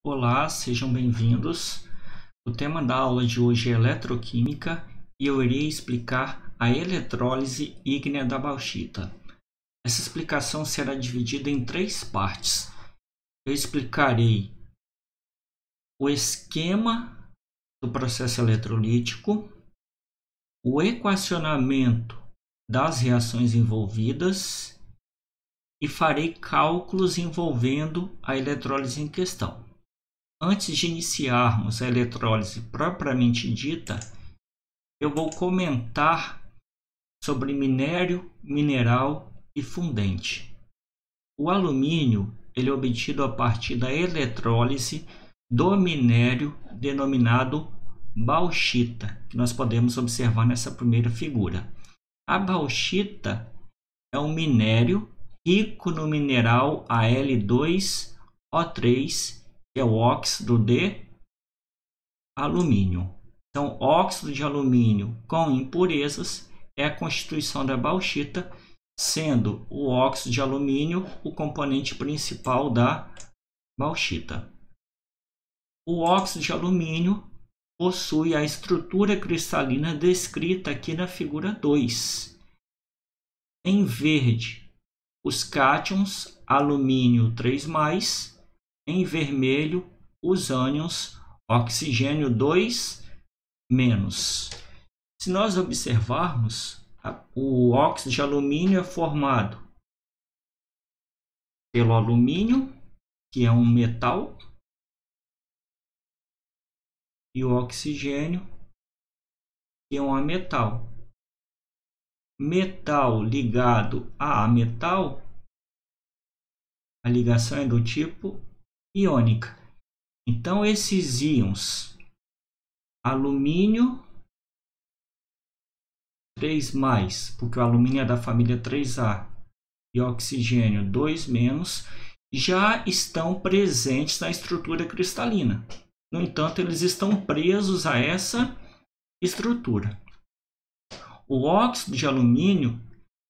Olá, sejam bem-vindos. O tema da aula de hoje é eletroquímica e eu irei explicar a eletrólise ígnea da bauxita. Essa explicação será dividida em três partes. Eu explicarei o esquema do processo eletrolítico, o equacionamento das reações envolvidas e farei cálculos envolvendo a eletrólise em questão. Antes de iniciarmos a eletrólise propriamente dita, eu vou comentar sobre minério, mineral e fundente. O alumínio ele é obtido a partir da eletrólise do minério denominado bauxita, que nós podemos observar nessa primeira figura. A bauxita é um minério rico no mineral Al2O3, que é o óxido de alumínio. Então, óxido de alumínio com impurezas é a constituição da bauxita, sendo o óxido de alumínio o componente principal da bauxita. O óxido de alumínio possui a estrutura cristalina descrita aqui na figura 2. Em verde, os cátions alumínio 3+, em vermelho, os ânions oxigênio 2-. Se nós observarmos, o óxido de alumínio é formado pelo alumínio, que é um metal, e o oxigênio, que é um ametal. Metal ligado a ametal, a ligação é do tipo iônica. Então, esses íons, alumínio 3+, porque o alumínio é da família 3A, e oxigênio 2-, já estão presentes na estrutura cristalina. No entanto, eles estão presos a essa estrutura. O óxido de alumínio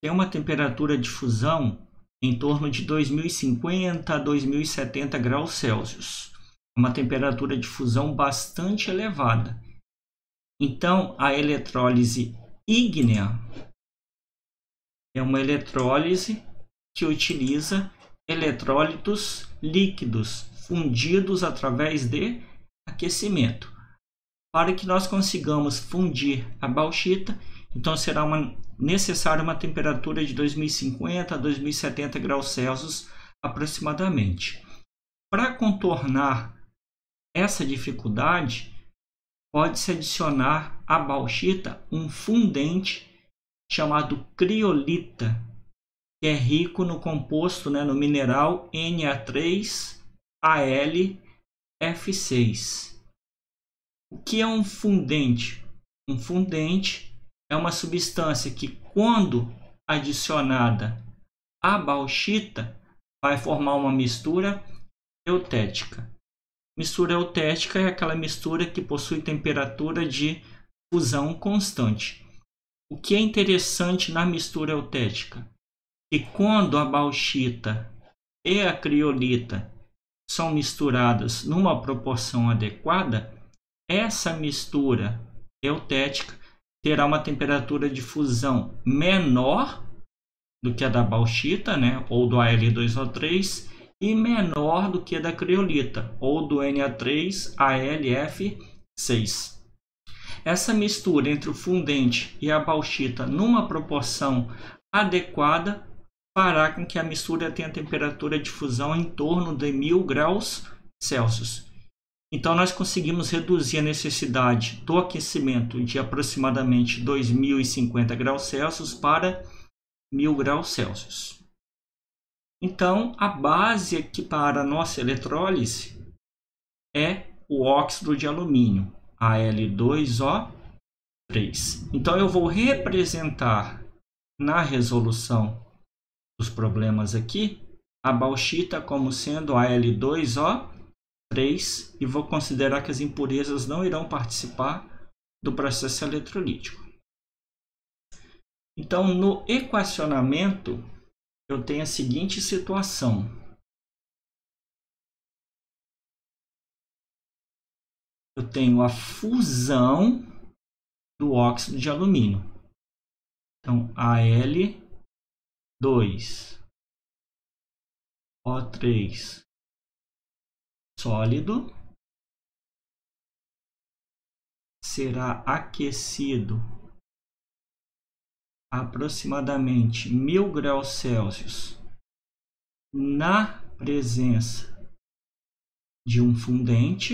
tem uma temperatura de fusão em torno de 2050 a 2070 graus Celsius. Uma temperatura de fusão bastante elevada. Então, a eletrólise ígnea é uma eletrólise que utiliza eletrólitos líquidos fundidos através de aquecimento. Para que nós consigamos fundir a bauxita, então será necessária uma temperatura de 2050 a 2070 graus Celsius aproximadamente. Para contornar essa dificuldade, pode-se adicionar à bauxita um fundente chamado criolita, que é rico no composto, no mineral Na3Al-F6. O que é um fundente? Um fundente é uma substância que, quando adicionada à bauxita, vai formar uma mistura eutética. Mistura eutética é aquela mistura que possui temperatura de fusão constante. O que é interessante na mistura eutética? Que quando a bauxita e a criolita são misturadas numa proporção adequada, essa mistura eutética terá uma temperatura de fusão menor do que a da bauxita, ou do Al2O3, e menor do que a da criolita, ou do Na3AlF6. Essa mistura entre o fundente e a bauxita numa proporção adequada fará com que a mistura tenha temperatura de fusão em torno de 1000 graus Celsius. Então, nós conseguimos reduzir a necessidade do aquecimento de aproximadamente 2050 graus Celsius para 1000 graus Celsius. Então, a base aqui para a nossa eletrólise é o óxido de alumínio, Al2O3. Então, eu vou representar na resolução dos problemas aqui a bauxita como sendo Al2O3 e vou considerar que as impurezas não irão participar do processo eletrolítico. Então, no equacionamento, eu tenho a seguinte situação. eu tenho a fusão do óxido de alumínio. Então, Al2O3 sólido será aquecido a aproximadamente 1000 graus Celsius na presença de um fundente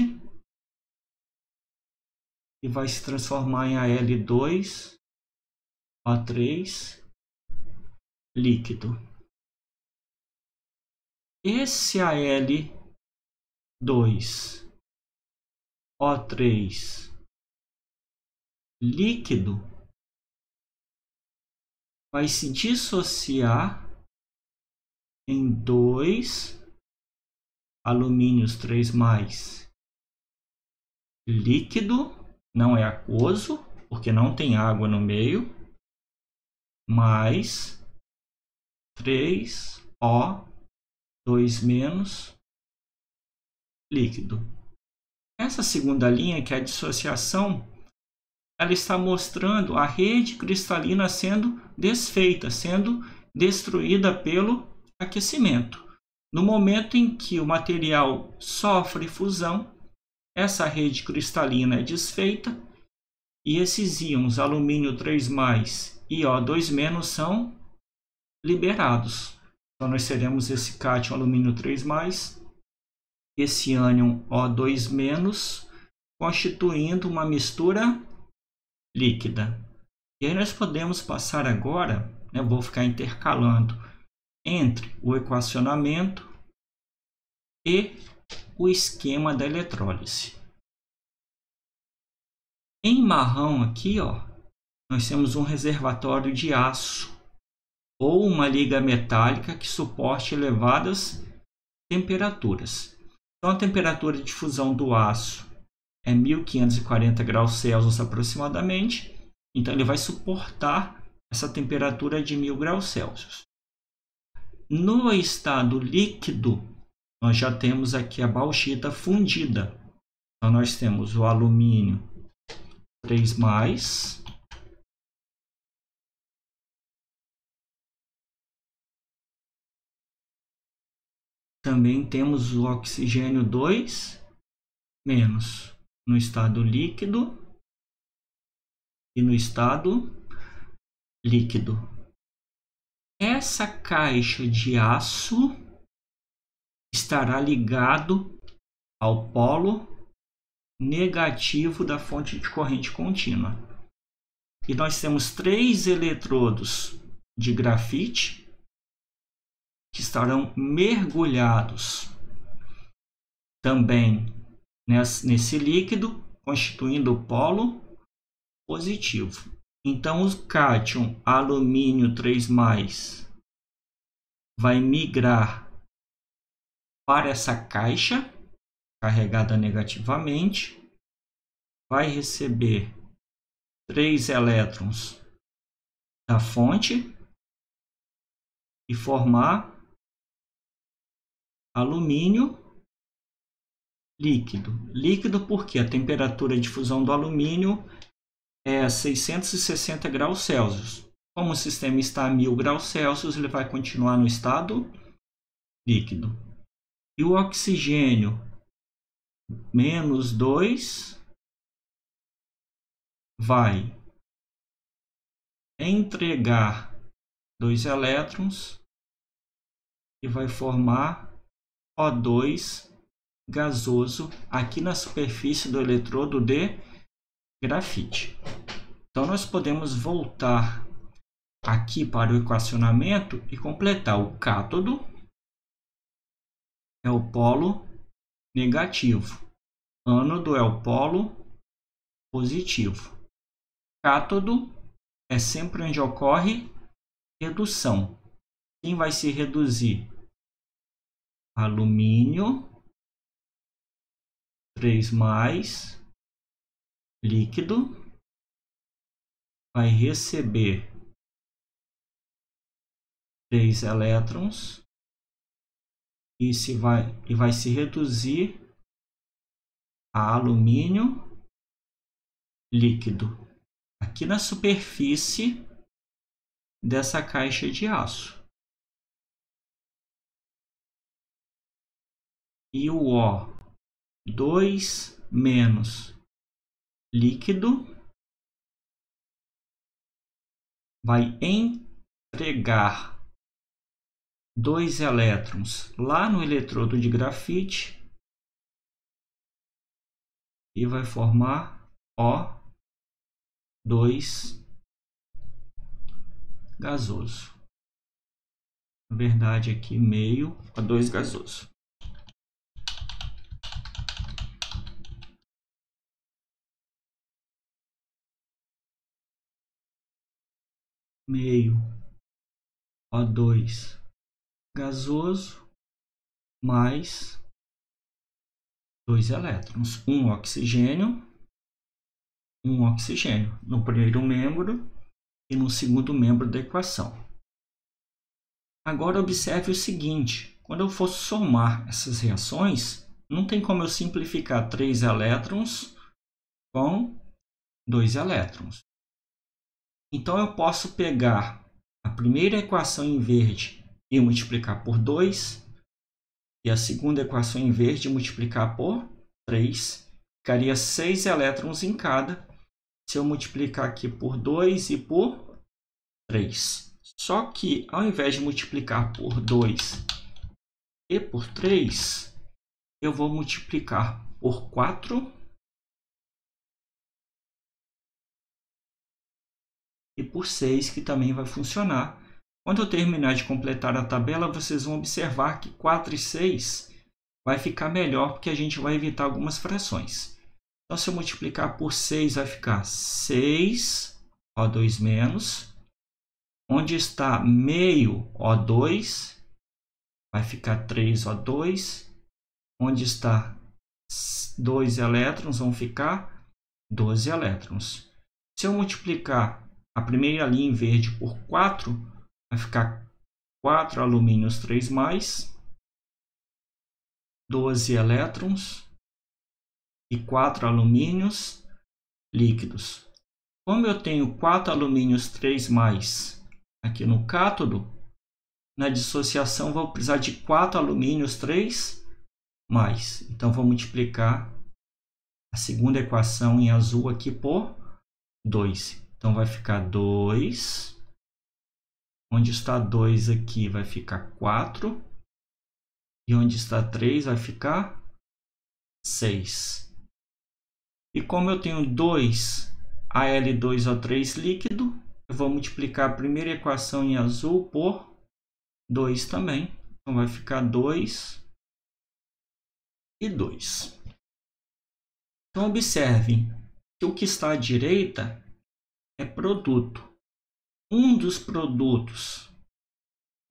e vai se transformar em Al2O3 líquido. Esse Al2O3 líquido vai se dissociar em 2 alumínios 3+, líquido, não é aquoso, porque não tem água no meio, mais 3O2- líquido. Essa segunda linha, que é a dissociação, ela está mostrando a rede cristalina sendo desfeita, sendo destruída pelo aquecimento. No momento em que o material sofre fusão, essa rede cristalina é desfeita e esses íons alumínio 3+ e O2- são liberados. Então nós teremos esse cátion alumínio 3+, esse ânion O2- constituindo uma mistura líquida. E aí nós podemos passar agora, vou ficar intercalando entre o equacionamento e o esquema da eletrólise. Em marrom aqui, nós temos um reservatório de aço ou uma liga metálica que suporte elevadas temperaturas. Então a temperatura de fusão do aço é 1540 graus Celsius aproximadamente. Então ele vai suportar essa temperatura de 1000 graus Celsius. No estado líquido, nós já temos aqui a bauxita fundida. Então nós temos o alumínio 3+, também temos o oxigênio 2- no estado líquido e no estado líquido. Essa caixa de aço estará ligado ao polo negativo da fonte de corrente contínua. E nós temos 3 eletrodos de grafite que estarão mergulhados também nesse líquido, constituindo o polo positivo. Então, o cátion alumínio 3+ vai migrar para essa caixa carregada negativamente, vai receber 3 elétrons da fonte e formar alumínio líquido. Líquido porque a temperatura de fusão do alumínio é 660 graus Celsius. Como o sistema está a 1000 graus Celsius, ele vai continuar no estado líquido. E o oxigênio -2 vai entregar 2 elétrons e vai formar O2 gasoso aqui na superfície do eletrodo de grafite. Então nós podemos voltar aqui para o equacionamento e completar. O cátodo é o polo negativo, ânodo é o polo positivo. Cátodo é sempre onde ocorre redução. Quem vai se reduzir? Alumínio 3+ líquido vai receber 3 elétrons e vai se reduzir a alumínio líquido aqui na superfície dessa caixa de aço. E o O2- líquido vai entregar 2 elétrons lá no eletrodo de grafite e vai formar O2 gasoso. Na verdade, aqui meio O2 gasoso. Meio O2 gasoso mais 2 elétrons, um oxigênio no primeiro membro e no segundo membro da equação. Agora observe o seguinte, quando eu for somar essas reações, não tem como eu simplificar 3 elétrons com 2 elétrons. Então eu posso pegar a primeira equação em verde e multiplicar por 2, e a segunda equação em verde multiplicar por 3. Ficaria 6 elétrons em cada, se eu multiplicar aqui por 2 e por 3. Só que, ao invés de multiplicar por 2 e por 3, eu vou multiplicar por 4 e por 6, que também vai funcionar. Quando eu terminar de completar a tabela, vocês vão observar que 4 e 6 vai ficar melhor, porque a gente vai evitar algumas frações. Então, se eu multiplicar por 6, vai ficar 6 O2-. Onde está meio O2, vai ficar 3 O2. Onde está 2 elétrons, vão ficar 12 elétrons. Se eu multiplicar a primeira linha em verde por 4, vai ficar 4 alumínios 3+, 12 elétrons e 4 alumínios líquidos. Como eu tenho 4 alumínios 3+ aqui no cátodo, na dissociação vou precisar de 4 alumínios 3+. Então vou multiplicar a segunda equação em azul aqui por 2. Então vai ficar 2. Onde está 2 aqui vai ficar 4. E onde está 3 vai ficar 6. E como eu tenho 2 Al2O3 líquido, eu vou multiplicar a primeira equação em azul por 2 também. Então vai ficar 2 e 2. Então observem que o que está à direita é produto. Um dos produtos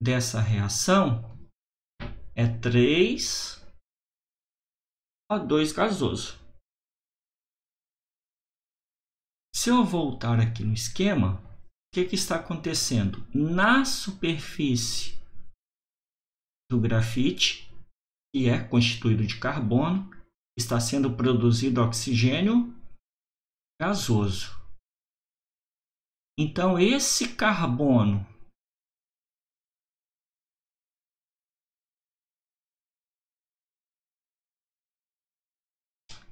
dessa reação é 3 O2 gasoso. Se eu voltar aqui no esquema, o que está acontecendo? Na superfície do grafite, que é constituído de carbono, está sendo produzido oxigênio gasoso. Então, esse carbono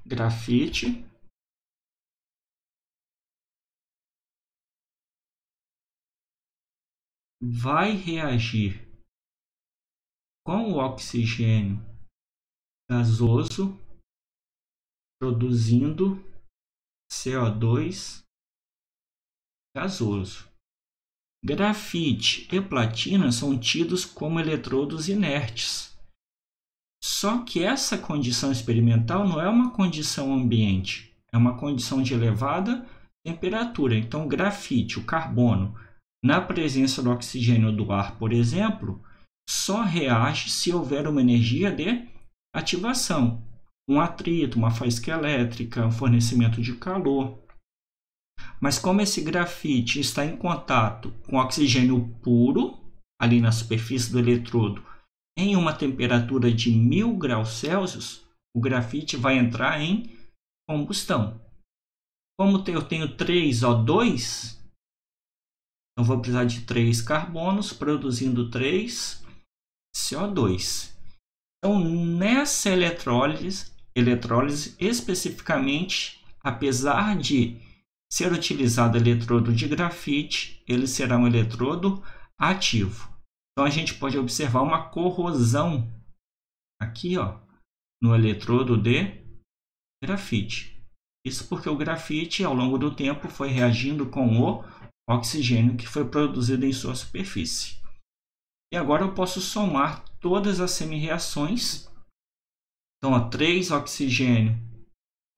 grafite vai reagir com o oxigênio gasoso, produzindo CO2 gasoso. Grafite e platina são tidos como eletrodos inertes. Só que essa condição experimental não é uma condição ambiente, é uma condição de elevada temperatura. Então, o grafite, o carbono, na presença do oxigênio do ar, por exemplo, só reage se houver uma energia de ativação, um atrito, uma faísca elétrica, um fornecimento de calor. Mas como esse grafite está em contato com oxigênio puro, ali na superfície do eletrodo, em uma temperatura de 1000 graus Celsius, o grafite vai entrar em combustão. Como eu tenho 3O2, eu vou precisar de 3 carbonos, produzindo 3 CO2. Então, nessa eletrólise especificamente, apesar de ser utilizado eletrodo de grafite, ele será um eletrodo ativo. Então, a gente pode observar uma corrosão aqui, ó, no eletrodo de grafite. Isso porque o grafite, ao longo do tempo, foi reagindo com o oxigênio que foi produzido em sua superfície. E agora eu posso somar todas as semi-reações. Então, ó, 3 oxigênio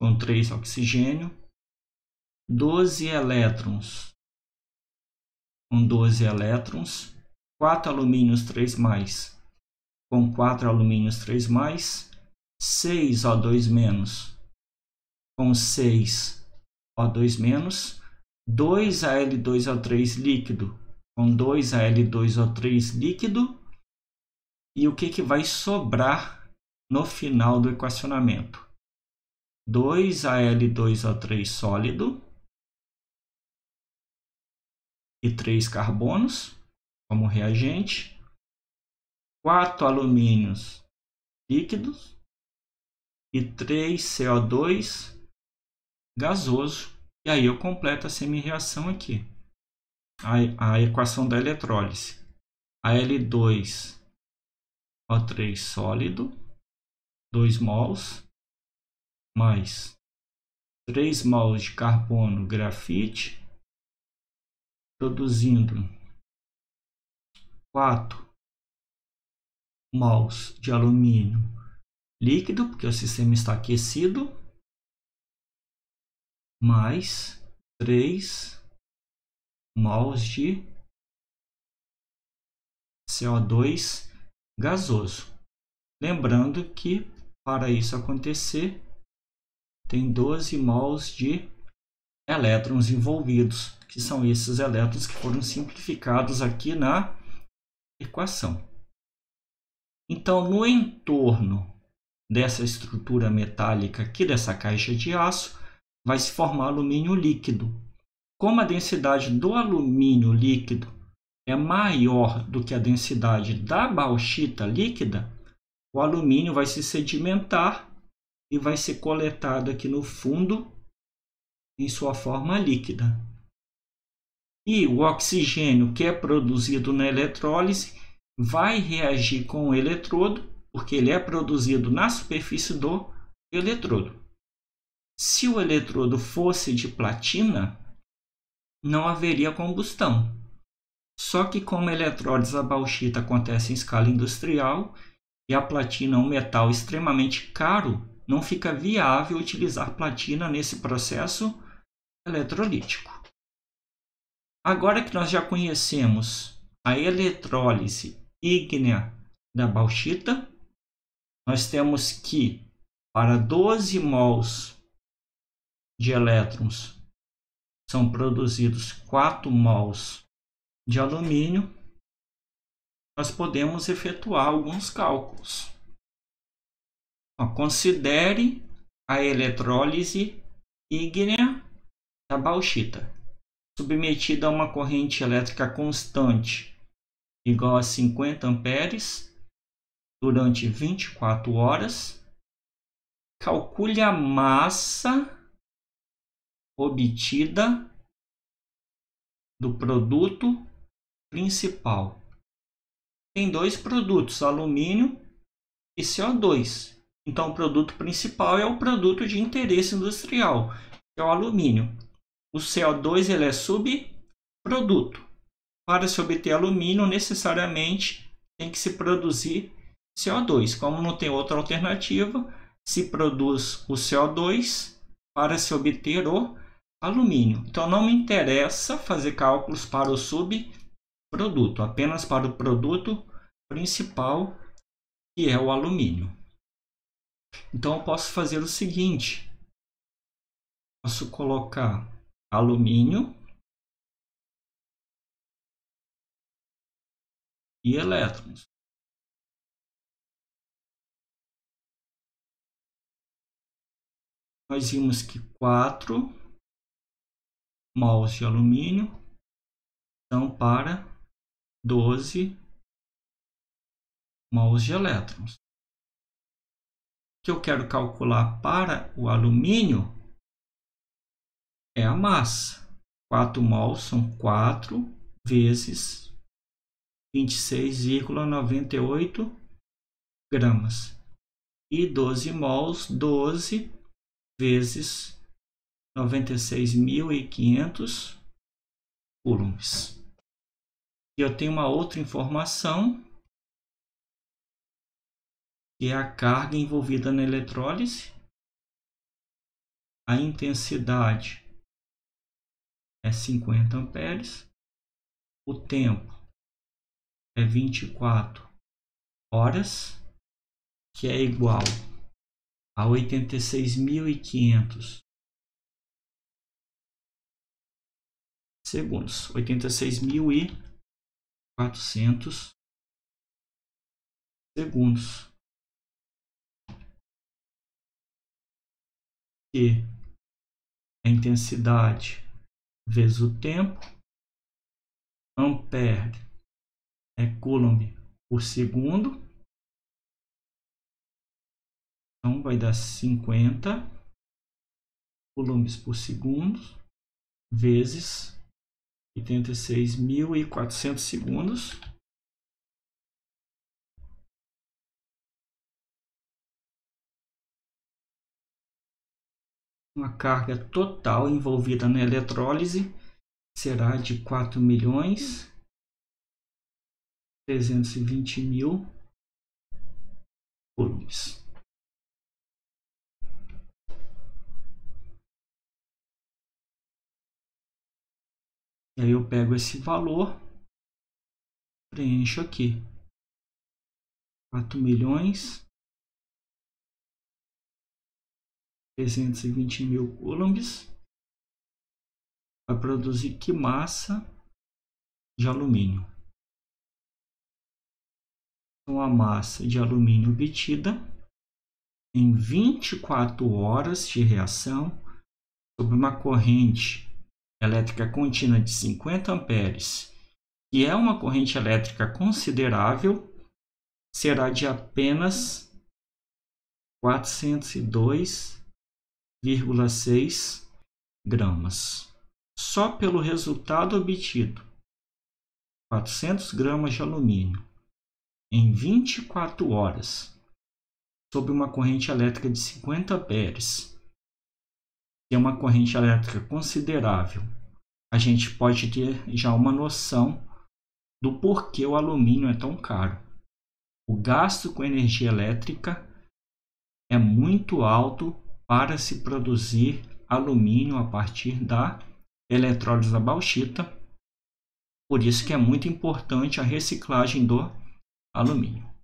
com 3 oxigênio, 12 elétrons com 12 elétrons, 4 alumínios 3+, com 4 alumínios 3+, 6 O2- com 6 O2-, 2 Al2O3 líquido com 2 Al2O3 líquido. E o que vai sobrar no final do equacionamento? 2 Al2O3 sólido e 3 carbonos como reagente, 4 alumínios líquidos e 3 CO2 gasoso. E aí eu completo a semi-reação aqui. A equação da eletrólise. Al2O3 sólido, 2 mols, mais 3 mols de carbono grafite, produzindo 4 mols de alumínio líquido, porque o sistema está aquecido, mais 3 mols de CO2 gasoso. Lembrando que para isso acontecer, tem 12 mols de elétrons envolvidos, que são esses elétrons que foram simplificados aqui na equação. Então, no entorno dessa estrutura metálica aqui, dessa caixa de aço, vai se formar alumínio líquido. Como a densidade do alumínio líquido é maior do que a densidade da bauxita líquida, o alumínio vai se sedimentar e vai ser coletado aqui no fundo em sua forma líquida. E o oxigênio que é produzido na eletrólise vai reagir com o eletrodo, porque ele é produzido na superfície do eletrodo. Se o eletrodo fosse de platina, não haveria combustão. Só que como a eletrólise da bauxita acontece em escala industrial e a platina é um metal extremamente caro, não fica viável utilizar platina nesse processo eletrolítico. Agora que nós já conhecemos a eletrólise ígnea da bauxita, nós temos que para 12 mols de elétrons são produzidos 4 mols de alumínio. Nós podemos efetuar alguns cálculos. Considere a eletrólise ígnea da bauxita, submetida a uma corrente elétrica constante igual a 50 amperes durante 24 horas. Calcule a massa obtida do produto principal. Tem dois produtos, alumínio e CO2. Então, o produto principal é o produto de interesse industrial, que é o alumínio. O CO2 ele é subproduto. Para se obter alumínio, necessariamente tem que se produzir CO2. Como não tem outra alternativa, se produz o CO2 para se obter o alumínio. Então, não me interessa fazer cálculos para o subproduto, apenas para o produto principal, que é o alumínio. Então, eu posso fazer o seguinte. Posso colocar alumínio e elétrons. nós vimos que 4 mols de alumínio são para 12 mols de elétrons. O que eu quero calcular para o alumínio é a massa. 4 mols são 4 vezes 26,98 gramas. E 12 mols, 12 vezes 96.500 coulombs. E eu tenho uma outra informação, que é a carga envolvida na eletrólise. A intensidade é 50 amperes. O tempo é 24 horas, que é igual a 86.500 segundos. 86.400 segundos. Que a intensidade vezes o tempo, ampere é coulomb por segundo, então vai dar 50 coulombs por segundo vezes 86.400 segundos. Uma carga total envolvida na eletrólise será de 4.320.000 coulombs. E aí eu pego esse valor, preencho aqui. 4.320.000 coulombs vai produzir que massa de alumínio? Então, a massa de alumínio obtida em 24 horas de reação sob uma corrente elétrica contínua de 50 amperes, que é uma corrente elétrica considerável, será de apenas 402,6 gramas. Só pelo resultado obtido, 400 gramas de alumínio em 24 horas, sob uma corrente elétrica de 50 amperes, que é uma corrente elétrica considerável, a gente pode ter já uma noção do porquê o alumínio é tão caro. O gasto com energia elétrica é muito alto para se produzir alumínio a partir da eletrólise da bauxita. Por isso que é muito importante a reciclagem do alumínio.